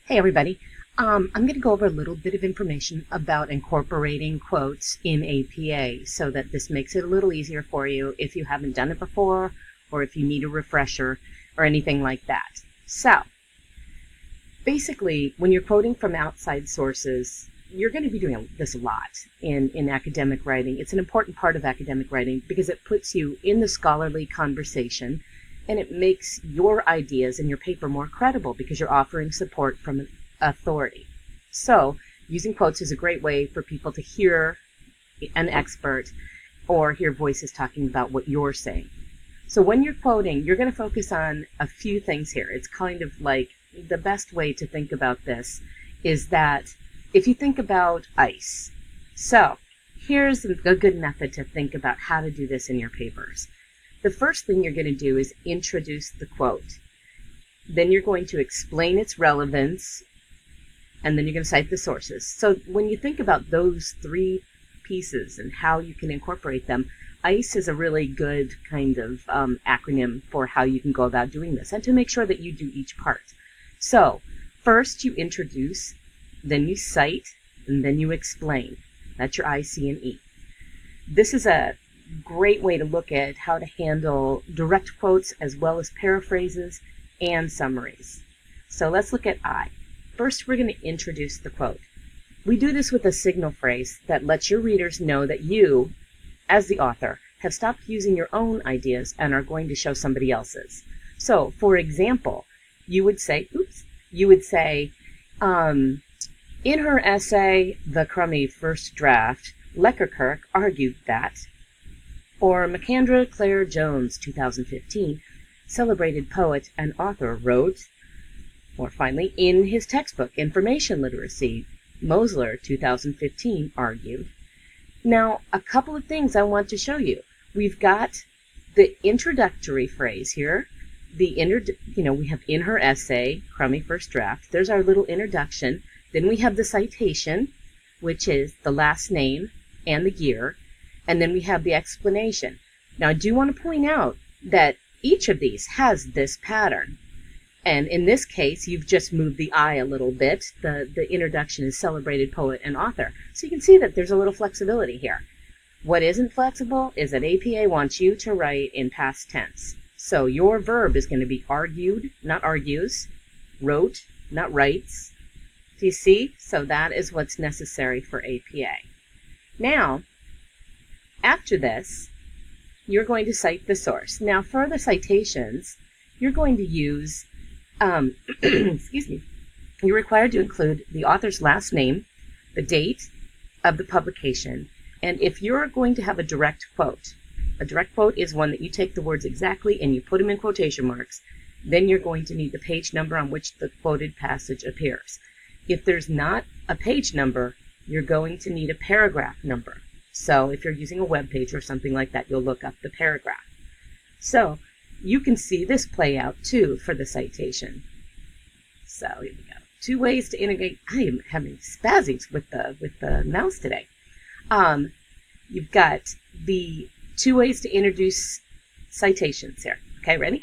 Hey everybody. I'm going to go over a little bit of information about incorporating quotes in APA so that this makes it a little easier for you if you haven't done it before or if you need a refresher or anything like that. So, basically, when you're quoting from outside sources, you're going to be doing this a lot in academic writing. It's an important part of academic writing because it puts you in the scholarly conversation and it makes your ideas in your paper more credible because you're offering support from an authority. So, using quotes is a great way for people to hear an expert or hear voices talking about what you're saying. So when you're quoting, you're going to focus on a few things here. It's kind of like the best way to think about this is that if you think about ice. So, here's a good method to think about how to do this in your papers. The first thing you're going to do is introduce the quote. Then you're going to explain its relevance, and then you're going to cite the sources. So when you think about those three pieces and how you can incorporate them, ICE is a really good kind of acronym for how you can go about doing this and to make sure that you do each part. So first you introduce, then you cite, and then you explain. That's your I, C, and E. This is a great way to look at how to handle direct quotes as well as paraphrases and summaries. So let's look at I. First, we're going to introduce the quote. We do this with a signal phrase that lets your readers know that you, as the author, have stopped using your own ideas and are going to show somebody else's. So, for example, you would say, in her essay, The Crummy First Draft, Leckerkirk argued that, or Macandra Clare Jones, 2015, celebrated poet and author, wrote, or finally, in his textbook, Information Literacy, Mosler, 2015, argued. Now, a couple of things I want to show you. We've got the introductory phrase here. We have in her essay, Crummy First Draft. There's our little introduction. Then we have the citation, which is the last name and the year. And then we have the explanation. Now, I do want to point out that each of these has this pattern. And in this case, you've just moved the I a little bit. The introduction is celebrated poet and author. So you can see that there's a little flexibility here. What isn't flexible is that APA wants you to write in past tense. So your verb is going to be argued, not argues, wrote, not writes. Do you see? So that is what's necessary for APA. Now, after this, you're going to cite the source. Now, for the citations, you're going to use, excuse me, you're required to include the author's last name, the date of the publication, and if you're going to have a direct quote is one that you take the words exactly and you put them in quotation marks, then you're going to need the page number on which the quoted passage appears. If there's not a page number, you're going to need a paragraph number. So if you're using a web page or something like that, you'll look up the paragraph. So you can see this play out too for the citation. So here we go. 2 ways to integrate. I am having spasms with the mouse today. You've got the 2 ways to introduce citations here. Okay, ready?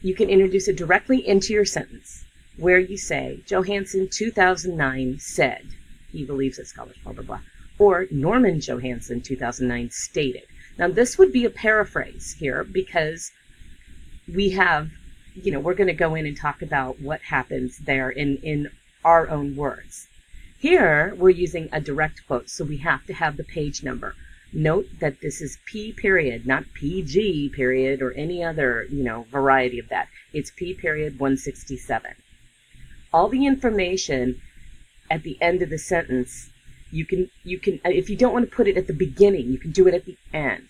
You can introduce it directly into your sentence, where you say, Johansson 2009 said, he believes that scholars, blah, blah, blah. Or Norman Johansson 2009 stated. Now this would be a paraphrase here because we have, we're going to go in and talk about what happens there in our own words. Here we're using a direct quote, so we have to have the page number. Note that this is P period, not PG period or any other, variety of that. It's P period 167. All the information at the end of the sentence, you can, if you don't want to put it at the beginning, you can do it at the end.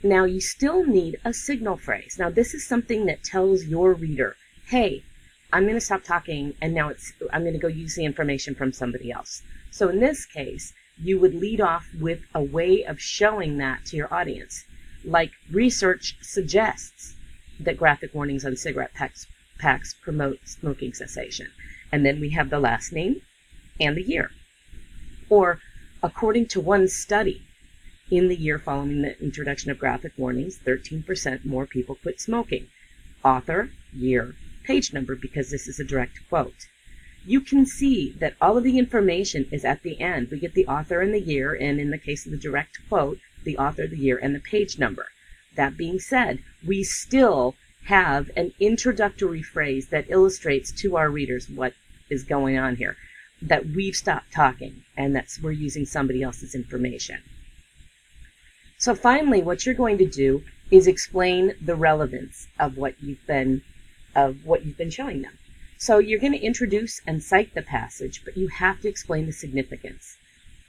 Now, you still need a signal phrase. Now, this is something that tells your reader, hey, I'm going to stop talking, and now I'm going to go use the information from somebody else. So in this case, you would lead off with a way of showing that to your audience. Like, research suggests that graphic warnings on cigarette packs promote smoking cessation. And then we have the last name and the year. Or, according to one study, in the year following the introduction of graphic warnings, 13% more people quit smoking. Author, year, page number, because this is a direct quote. you can see that all of the information is at the end. We get the author and the year, and in the case of the direct quote, the author, the year, and the page number. That being said, we still have an introductory phrase that illustrates to our readers what is going on here, that we've stopped talking and that we're using somebody else's information. So finally, what you're going to do is explain the relevance of what you've been showing them. So you're going to introduce and cite the passage, but you have to explain the significance.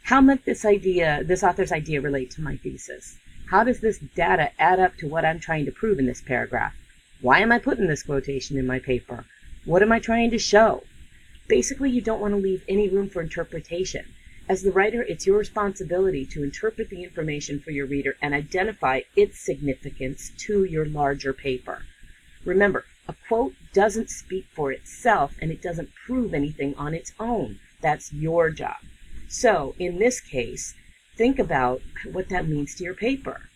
How might this author's idea relate to my thesis? How does this data add up to what I'm trying to prove in this paragraph? Why am I putting this quotation in my paper? What am I trying to show? Basically, you don't want to leave any room for interpretation. As the writer, it's your responsibility to interpret the information for your reader and identify its significance to your larger paper. Remember, a quote doesn't speak for itself and it doesn't prove anything on its own. That's your job. So, in this case, think about what that means to your paper.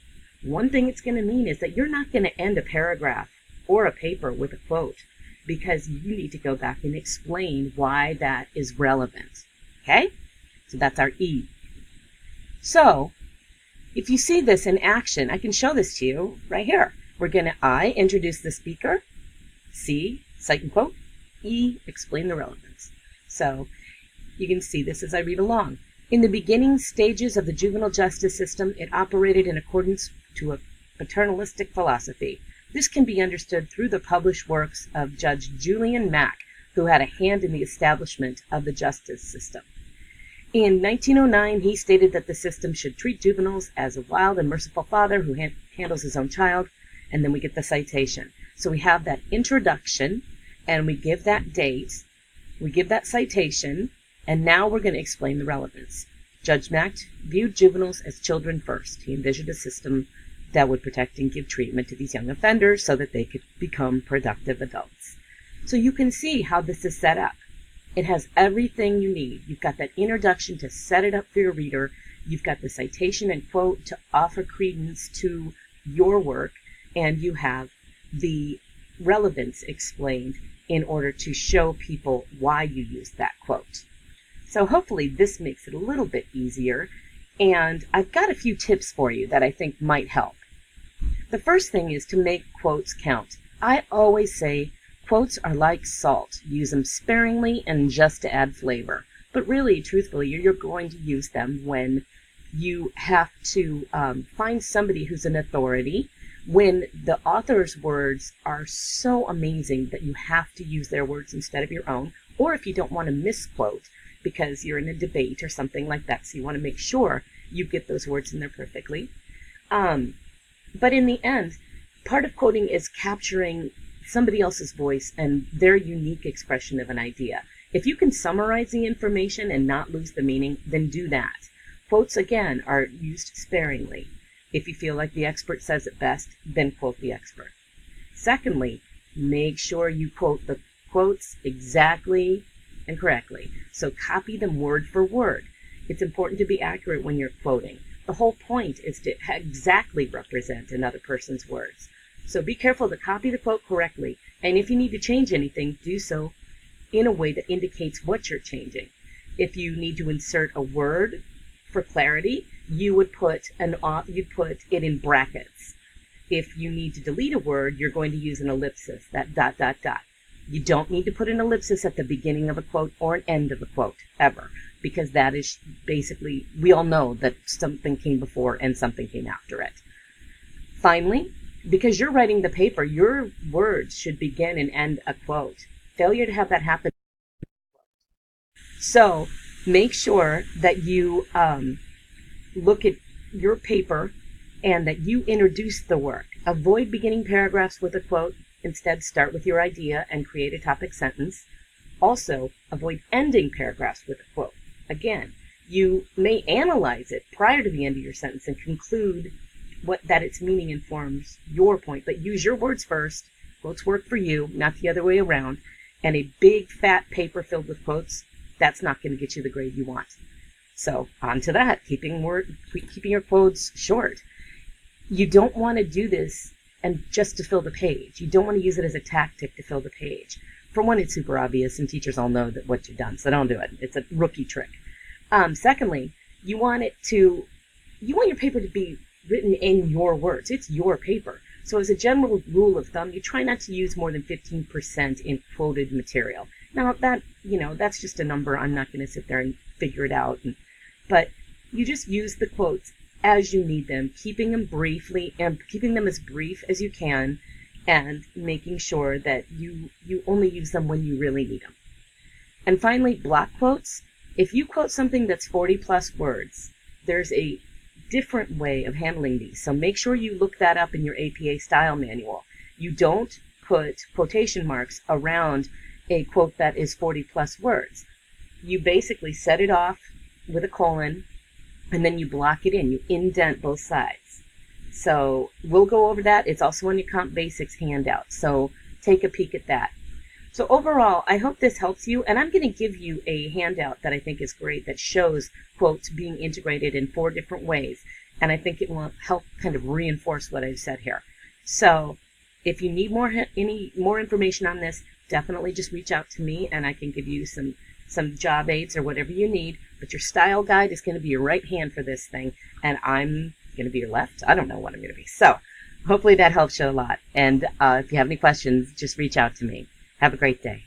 One thing it's going to mean is that you're not going to end a paragraph or a paper with a quote, because you need to go back and explain why that is relevant. Okay? So that's our E. So, if you see this in action, I can show this to you right here. We're going to I, introduce the speaker. C, cite and quote. E, explain the relevance. So, you can see this as I read along. In the beginning stages of the juvenile justice system, it operated in accordance to a paternalistic philosophy. This can be understood through the published works of Judge Julian Mack, who had a hand in the establishment of the justice system. In 1909, he stated that the system should treat juveniles as a wild and merciful father who handles his own child, and then we get the citation. So we have that introduction, and we give that date, we give that citation, and now we're going to explain the relevance. Judge Mack viewed juveniles as children first. He envisioned a system that would protect and give treatment to these young offenders so that they could become productive adults. So you can see how this is set up. It has everything you need. You've got that introduction to set it up for your reader. You've got the citation and quote to offer credence to your work, and you have the relevance explained in order to show people why you used that quote. So hopefully this makes it a little bit easier, and I've got a few tips for you that I think might help. The first thing is to make quotes count. I always say quotes are like salt. Use them sparingly and just to add flavor. But really, truthfully, you're going to use them when you have to find somebody who's an authority, when the author's words are so amazing that you have to use their words instead of your own, or if you don't want to misquote because you're in a debate or something like that, so you want to make sure you get those words in there perfectly. But in the end, part of quoting is capturing somebody else's voice and their unique expression of an idea. If you can summarize the information and not lose the meaning, then do that. Quotes, again, are used sparingly. If you feel like the expert says it best, then quote the expert. Secondly, make sure you quote the quotes exactly and correctly. So copy them word for word. It's important to be accurate when you're quoting. The whole point is to exactly represent another person's words. So be careful to copy the quote correctly, and if you need to change anything, do so in a way that indicates what you're changing. If you need to insert a word for clarity, you would you'd put it in brackets. If you need to delete a word, you're going to use an ellipsis, that ... You don't need to put an ellipsis at the beginning of a quote or an end of a quote, ever, because that is basically, we all know that something came before and something came after it. Finally, because you're writing the paper, your words should begin and end a quote. Failure to have that happen. So make sure that you look at your paper and that you introduce the work. Avoid beginning paragraphs with a quote. Instead, start with your idea and create a topic sentence. Also, avoid ending paragraphs with a quote. Again, you may analyze it prior to the end of your sentence and conclude that its meaning informs your point, but use your words first. Quotes work for you, not the other way around. And a big, fat paper filled with quotes, that's not going to get you the grade you want. So, on to that, keeping your quotes short. You don't want to do this and just to fill the page. You don't want to use it as a tactic to fill the page. For one, it's super obvious, and teachers all know that what you've done, so don't do it. It's a rookie trick. Secondly, you want your paper to be written in your words. It's your paper. So as a general rule of thumb, you try not to use more than 15% in quoted material. Now that's just a number. I'm not going to sit there and figure it out. But you just use the quotes as you need them, keeping them as brief as you can, and making sure that you only use them when you really need them. And finally, block quotes. If you quote something that's 40 plus words, there's a different way of handling these. So make sure you look that up in your APA style manual. You don't put quotation marks around a quote that is 40 plus words. You basically set it off with a colon, and then you block it in. You indent both sides. So we'll go over that. It's also on your Comp Basics handout. So take a peek at that. So overall, I hope this helps you, and I'm going to give you a handout that I think is great that shows quotes being integrated in 4 different ways, and I think it will help kind of reinforce what I've said here. So if you need any more information on this, definitely just reach out to me, and I can give you some job aids or whatever you need. But your style guide is going to be your right hand for this thing, and I'm going to be your left. I don't know what I'm going to be. So hopefully that helps you a lot. And if you have any questions, just reach out to me. Have a great day.